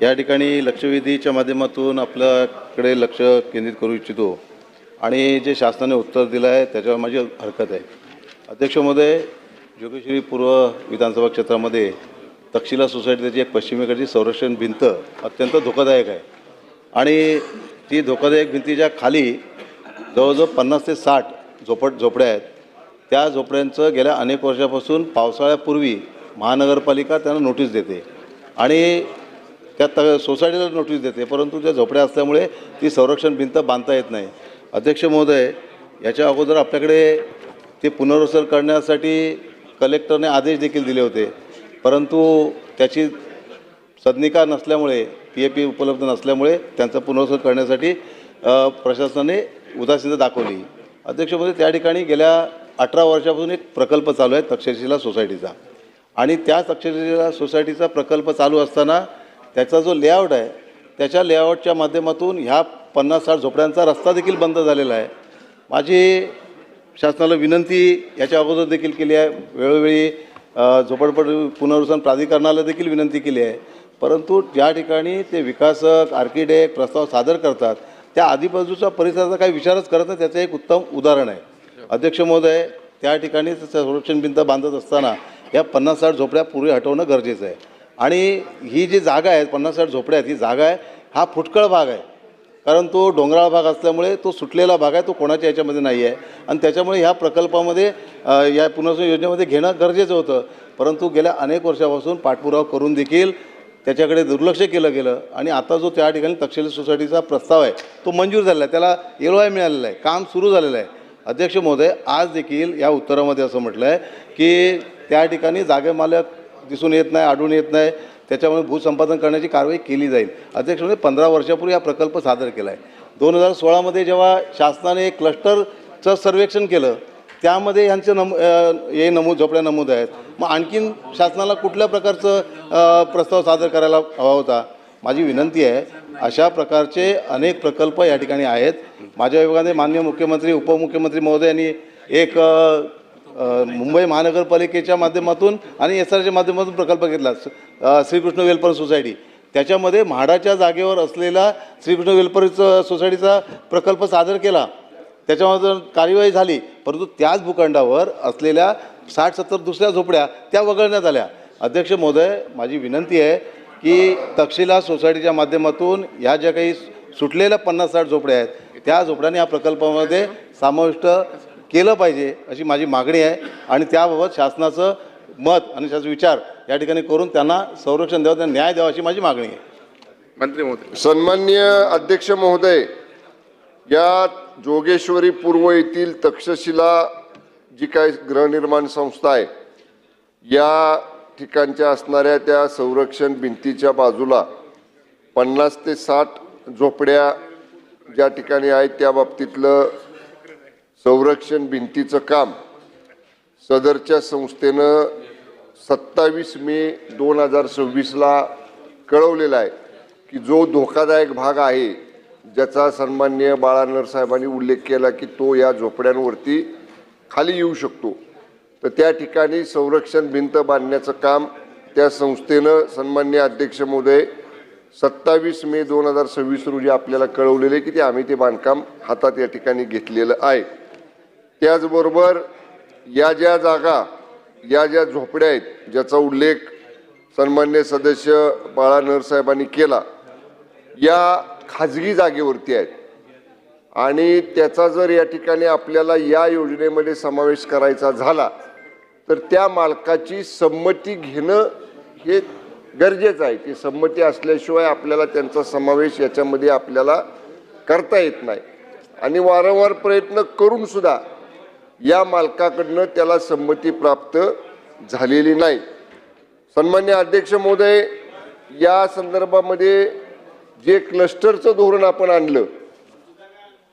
या ठिकाणी लक्षवेधीच्या माध्यमातून आपल्याकडे लक्ष केंद्रित करू इच्छितो आणि जे शासनाने उत्तर दिलं आहे त्याच्यावर माझी हरकत आहे. अध्यक्ष महोदय, जोगेश्वरी पूर्व विधानसभा क्षेत्रामध्ये तक्षशिला सोसायटीची एक पश्चिमेकडची संरक्षण भिंत अत्यंत धोकादायक आहे आणि ती धोकादायक भिंतीच्या खाली जवळजवळ 50 ते 60 झोपड्या आहेत. त्या झोपड्यांचं गेल्या अनेक वर्षापासून पावसाळ्यापूर्वी महानगरपालिका त्यांना नोटीस देते आणि त्या सोसायटीला नोटीस देते, परंतु त्या झोपड्या असल्यामुळे ती संरक्षण भिंत बांधता येत नाही. अध्यक्ष महोदय, याच्या अगोदर आपल्याकडे ते पुनर्वसन करण्यासाठी कलेक्टरने आदेश देखील दिले होते, परंतु त्याची सदनिका नसल्यामुळे PAP उपलब्ध नसल्यामुळे त्यांचं पुनर्वसन करण्यासाठी प्रशासनाने उदासीनता दाखवली. अध्यक्ष महोदय, त्या ठिकाणी गेल्या 18 वर्षापासून एक प्रकल्प चालू आहे तक्षशिला सोसायटीचा आणि त्या तक्षशिला सोसायटीचा प्रकल्प चालू असताना त्याचा जो लेआउट आहे त्याच्या लेआउटच्या माध्यमातून ह्या 50-60 झोपड्यांचा रस्ता देखील बंद झालेला आहे. माझी शासनाला विनंती याच्या अगोदर देखील केली आहे, वेळोवेळी झोपडपट्टी पुनर्वसन प्राधिकरणाला देखील विनंती केली आहे, परंतु ज्या ठिकाणी ते विकासक आर्किटेक्ट प्रस्ताव सादर करतात त्या आजूबाजूचा परिसराचा काही विचारच करत नाही. त्याचं एक उत्तम उदाहरण आहे. अध्यक्ष महोदय, त्या ठिकाणी संरक्षण भिंत बांधत असताना या 50-60 झोपड्या पूर्वी हटवणं गरजेचं आहे आणि ही जी जागा आहे 50-60 झोपड्या आहेत, ही जागा आहे हा फुटकळ भाग आहे, कारण तो डोंगराळ भाग असल्यामुळे तो सुटलेला भाग आहे, तो कोणाच्या याच्यामध्ये नाही आहे आणि त्याच्यामुळे ह्या प्रकल्पामध्ये या पुनर्वसन योजनेमध्ये घेणं गरजेचं होतं, परंतु गेल्या अनेक वर्षापासून पाठपुरावा करून देखील त्याच्याकडे दुर्लक्ष केलं गेलं आणि आता जो त्या ठिकाणी तक्षशिला सोसायटीचा प्रस्ताव आहे तो मंजूर झालेला आहे, त्याला LOI मिळालेला आहे, काम सुरू झालेलं आहे. अध्यक्ष महोदय, आज देखील या उत्तरामध्ये असं म्हटलं आहे की त्या ठिकाणी जागे मालक दिसून येत नाही, आढळून येत नाही, त्याच्यामुळे भूसंपादन करण्याची कारवाई केली जाईल. अध्यक्ष महोदय, 15 वर्षापूर्वी हा प्रकल्प सादर केला आहे. 2016मध्ये जेव्हा शासनाने क्लस्टरचं सर्वेक्षण केलं त्यामध्ये यांचे झोपड्या नमूद आहेत. मग आणखीन शासनाला कुठल्या प्रकारचं प्रस्ताव सादर करायला हवा होता? माझी विनंती आहे, अशा प्रकारचे अनेक प्रकल्प या ठिकाणी आहेत. माझ्या विभागाने माननीय मुख्यमंत्री उपमुख्यमंत्री महोदय यांनी एक मुंबई महानगरपालिकेच्या माध्यमातून आणि SRच्या माध्यमातून प्रकल्प घेतला, श्रीकृष्ण वेलफेअर सोसायटी. त्याच्यामध्ये म्हाडाच्या जागेवर असलेला श्रीकृष्ण वेलफेअर सोसायटीचा प्रकल्प सादर केला, त्याच्यामध्ये कार्यवाही झाली, परंतु त्याच भूखंडावर असलेल्या 60-70 दुसऱ्या झोपड्या त्या वगळण्यात आल्या. अध्यक्ष महोदय, माझी विनंती आहे की तक्षशिला सोसायटीच्या माध्यमातून ह्या ज्या काही सुटलेल्या 50-60 झोपड्या आहेत त्या झोपड्यांनी या प्रकल्पामध्ये समाविष्ट केलं पाहिजे अशी माझी मागणी आहे आणि त्याबाबत शासनाचं मत आणि त्याचा विचार या ठिकाणी करून त्यांना संरक्षण द्यावं, त्यांना न्याय द्यावा अशी माझी मागणी आहे. मंत्री महोदय. सन्माननीय अध्यक्ष महोदय, या जोगेश्वरी पूर्व येथील तक्षशिला जी काही गृहनिर्माण संस्था आहे या ठिकाणच्या असणाऱ्या त्या संरक्षण भिंतीच्या बाजूला 50 ते 60 झोपड्या ज्या ठिकाणी आहेत त्या बाबतीतलं संरक्षण भिंतीचं काम सदरच्या संस्थेनं 27 मे 2026ला कळवलेलं आहे की जो धोकादायक भाग आहे ज्याचा सन्माननीय बाळानर साहेबांनी उल्लेख केला की तो या झोपड्यांवरती खाली येऊ शकतो, तर त्या ठिकाणी संरक्षण भिंत बांधण्याचं काम त्या संस्थेनं सन्माननीय अध्यक्ष महोदय 27 मे 2026 रोजी आपल्याला कळवलेले की आम्ही ते बांधकाम हातात या ठिकाणी घेतलेलं आहे. त्याचबरोबर या ज्या जागा या ज्या झोपड्या आहेत ज्याचा उल्लेख सन्माननीय सदस्य बाळानर साहेबांनी केला या खाजगी जागेवरती आहेत आणि त्याचा जर या ठिकाणी आपल्याला या योजनेमध्ये समावेश करायचा झाला तर त्या मालकाची संमती घेणं हे गरजेचं आहे. ती संमती असल्याशिवाय आपल्याला त्यांचा समावेश याच्यामध्ये आपल्याला करता येत नाही आणि वारंवार प्रयत्न करून सुद्धा या मालकाकडनं त्याला संमती प्राप्त झालेली नाही. सन्मान्य अध्यक्ष महोदय, या संदर्भामध्ये जे क्लस्टरचं धोरण आपण आणलं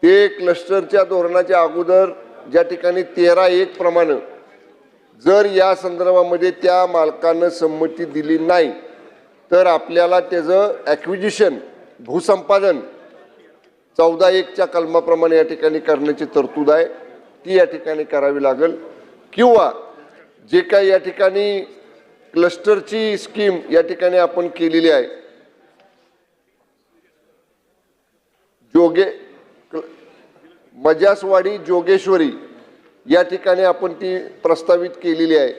ते क्लस्टरच्या धोरणाच्या अगोदर ज्या ठिकाणी 13(1) प्रमाणे जर या संदर्भामध्ये त्या मालकानं संमती दिली नाही तर आपल्याला त्याचं ॲक्विजिशन भूसंपादन 14(1)च्या कलमाप्रमाणे या ठिकाणी करण्याची तरतूद आहे, ती या ठिकाणी करावी लागेल. किंवा जे काही या ठिकाणी क्लस्टरची स्कीम या ठिकाणी आपण केलेली आहे मजासवाडी जोगेश्वरी या ठिकाणी आपण ती प्रस्तावित केलेली आहे.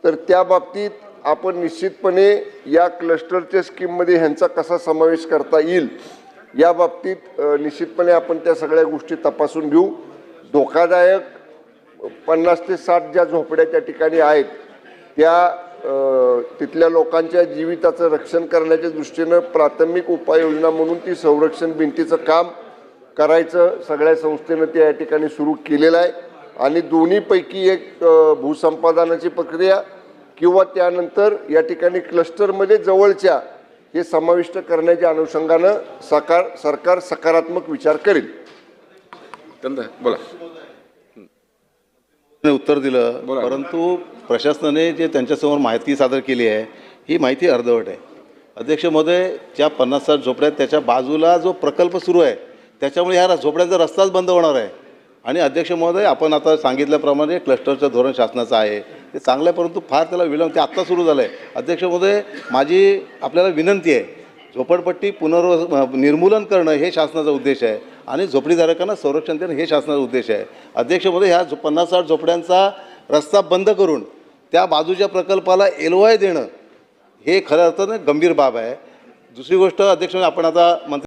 तर त्या बाबतीत आपण निश्चितपणे या क्लस्टरच्या स्कीममध्ये ह्यांचा कसा समावेश करता येईल या बाबतीत निश्चितपणे आपण त्या सगळ्या गोष्टी तपासून घेऊ. धोकादायक 50 ते 60 ज्या झोपड्या त्या ठिकाणी आहेत त्या तिथल्या लोकांच्या जीविताचं रक्षण करण्याच्या दृष्टीनं प्राथमिक उपाययोजना म्हणून ती संरक्षण भिंतीचं काम करायचं सगळ्या संस्थेनं ते या ठिकाणी सुरू केलेलं आहे. आणि दोन्हीपैकी एक भूसंपादनाची प्रक्रिया किंवा त्यानंतर या ठिकाणी क्लस्टरमध्ये जवळच्या हे समाविष्ट करण्याच्या अनुषंगानं सरकार सकारात्मक विचार करेल. बोला. उत्तर दिलं, परंतु प्रशासनाने जे त्यांच्यासमोर माहिती सादर केली आहे ही माहिती अर्धवट आहे. अध्यक्ष महोदय, ज्या 50-60 झोपड्या आहेत त्याच्या बाजूला जो प्रकल्प सुरू आहे त्याच्यामुळे ह्या झोपड्यांचा रस्ताच बंद होणार आहे. आणि अध्यक्ष महोदय, आपण आता सांगितल्याप्रमाणे क्लस्टरचं धोरण शासनाचं आहे ते चांगलं आहे, परंतु फार त्याला विलंब ते आत्ता सुरू झालं आहे. अध्यक्ष महोदय, माझी आपल्याला विनंती आहे, झोपडपट्टी निर्मूलन करणं हे शासनाचा उद्देश आहे आणि झोपडीधारकांना संरक्षण देणं हे शासनाचा उद्देश आहे. अध्यक्ष महोदय, ह्या 50-60 झोपड्यांचा रस्ता बंद करून त्या बाजूच्या प्रकल्पाला LOI देणं हे खऱ्या अर्थानं गंभीर बाब आहे. दुसरी गोष्ट अध्यक्ष, आपण आता मंत्री